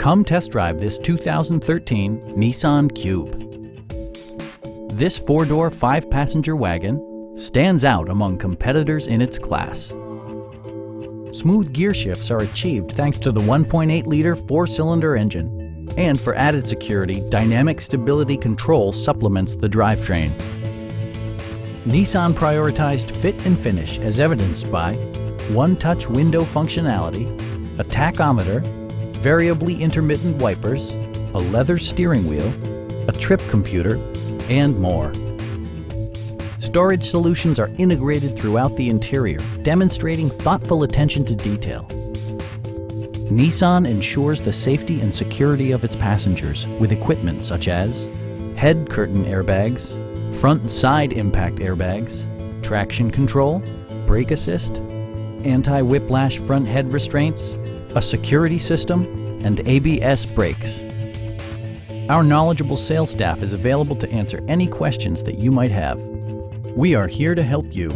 Come test drive this 2013 Nissan Cube. This four-door, five-passenger wagon stands out among competitors in its class. Smooth gear shifts are achieved thanks to the 1.8-liter four-cylinder engine. And for added security, dynamic stability control supplements the drivetrain. Nissan prioritized fit and finish as evidenced by one-touch window functionality, a tachometer, variably intermittent wipers, a leather steering wheel, a trip computer, and more. Storage solutions are integrated throughout the interior, demonstrating thoughtful attention to detail. Nissan ensures the safety and security of its passengers with equipment such as head curtain airbags, front and side impact airbags, traction control, brake assist, anti-whiplash front head restraints, a security system, and ABS brakes. Our knowledgeable sales staff is available to answer any questions that you might have. We are here to help you.